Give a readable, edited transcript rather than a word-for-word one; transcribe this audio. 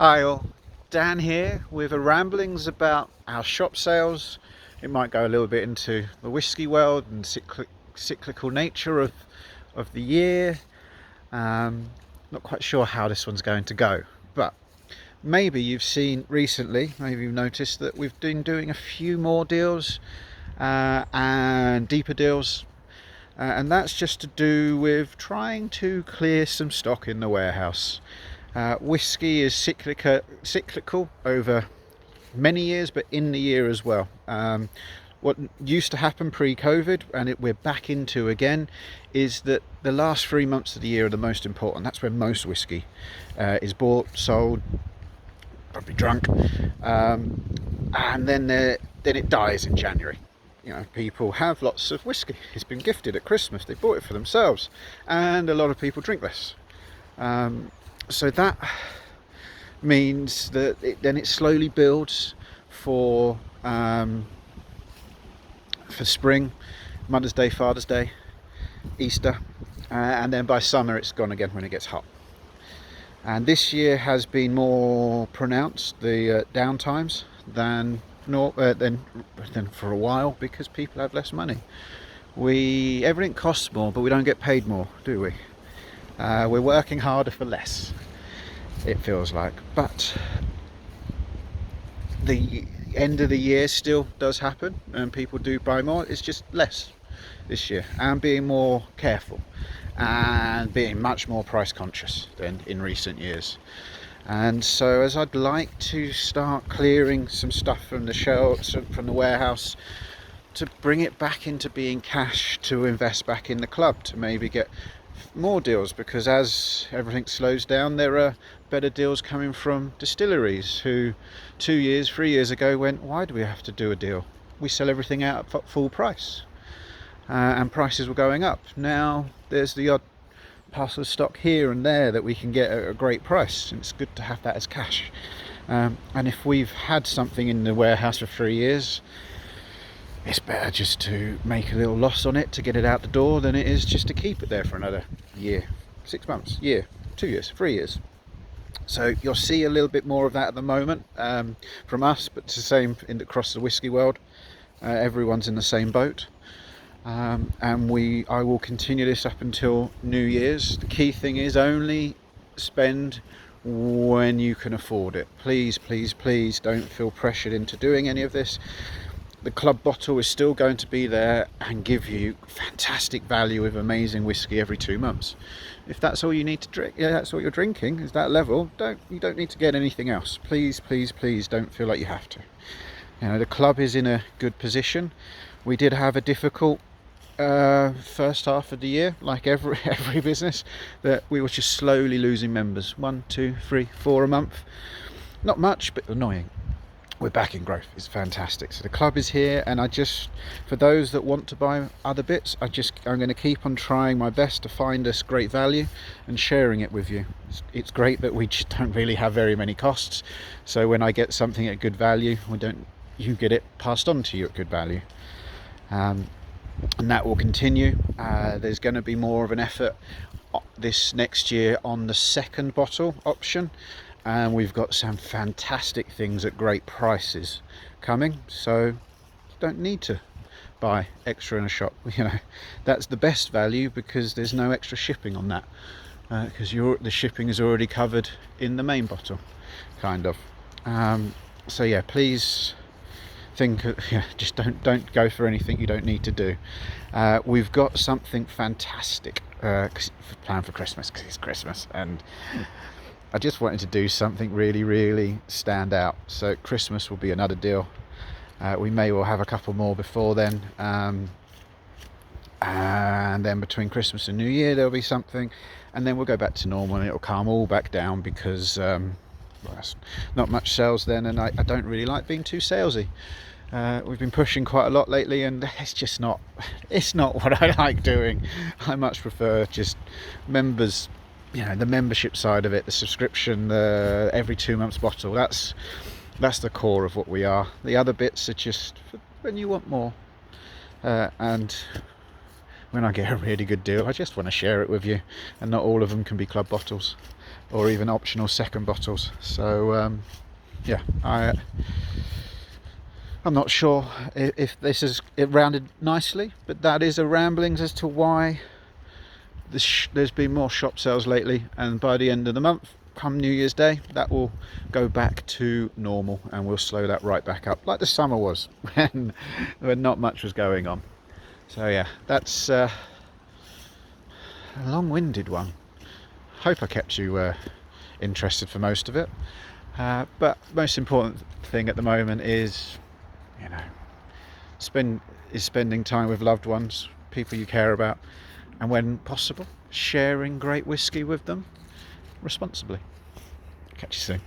Hi all, Dan here with a ramblings about our shop sales. It might go a little bit into the whisky world and cyclical nature of the year. Not quite sure how this one's going to go, but maybe you've seen recently, maybe you've noticed that we've been doing a few more deals and deeper deals. And that's just to do with trying to clear some stock in the warehouse. Whiskey is cyclical over many years, but in the year as well. What used to happen pre-COVID, and we're back into again, is that the last 3 months of the year are the most important. That's when most whiskey is bought, sold, probably drunk, and then it dies in January. You know, people have lots of whiskey. It's been gifted at Christmas. They bought it for themselves, and a lot of people drink less. So that means that then it slowly builds for spring, Mother's Day, Father's Day, Easter, and then by summer it's gone again when it gets hot. And this year has been more pronounced, the downtimes, than for a while, because people have less money. Everything costs more, but we don't get paid more, do we? We're working harder for less, it feels like. But the end of the year still does happen, and people do buy more. It's just less this year, and being more careful and being much more price conscious than in recent years. And so as I'd like to start clearing some stuff from the shelves, from the warehouse, to bring it back into being cash to invest back in the club, to maybe get more deals, because as everything slows down, there are better deals coming from distilleries who 2 years, 3 years ago went, why do we have to do a deal? We sell everything out at full price. And prices were going up. Now there's the odd parcel of stock here and there that we can get at a great price. It's good to have that as cash. And if we've had something in the warehouse for 3 years, it's better just to make a little loss on it to get it out the door than it is just to keep it there for another year, 6 months, year, 2 years, 3 years. So you'll see a little bit more of that at the moment from us, but it's the same across the whisky world. Everyone's in the same boat. And I will continue this up until New Year's. The key thing is only spend when you can afford it. Please, please, please don't feel pressured into doing any of this. The club bottle is still going to be there and give you fantastic value with amazing whiskey every 2 months. If that's all you need to drink, that's what you're drinking, is that level, you don't need to get anything else. Please, please, please don't feel like you have to. You know, the club is in a good position. We did have a difficult first half of the year, like every business, that we were just slowly losing members. 1, 2, 3, 4 a month. Not much, but annoying. We're back in growth. It's fantastic. So the club is here, and for those that want to buy other bits, I'm going to keep on trying my best to find us great value and sharing it with you. It's great that we just don't really have very many costs, so when I get something at good value, you get it passed on to you at good value. And that will continue. There's going to be more of an effort this next year on the second bottle option, and we've got some fantastic things at great prices coming, so you don't need to buy extra in a shop. You know, that's the best value, because there's no extra shipping on that, because the shipping is already covered in the main bottle, kind of. So yeah, please just don't go for anything you don't need to do. We've got something fantastic planned for Christmas, because it's Christmas, and I just wanted to do something really, really stand out. So Christmas will be another deal. We may well have a couple more before then, and then between Christmas and New Year there'll be something, and then we'll go back to normal, and it'll calm all back down, because not much sales then, and I don't really like being too salesy. We've been pushing quite a lot lately, and it's not what I like doing. I much prefer just members, you know, the membership side of it, the subscription, the every 2 months bottle. That's the core of what we are. The other bits are just when you want more, and when I get a really good deal, I just want to share it with you, and not all of them can be club bottles. or even optional second bottles. So yeah, I'm not sure if this is it rounded nicely, but that is a ramblings as to why there's been more shop sales lately, and by the end of the month, come New Year's Day, that will go back to normal, and we'll slow that right back up like the summer was when not much was going on. So yeah, that's a long-winded one. Hope I kept you interested for most of it, but most important thing at the moment is, you know, spending time with loved ones, people you care about, and when possible, sharing great whiskey with them responsibly. Catch you soon.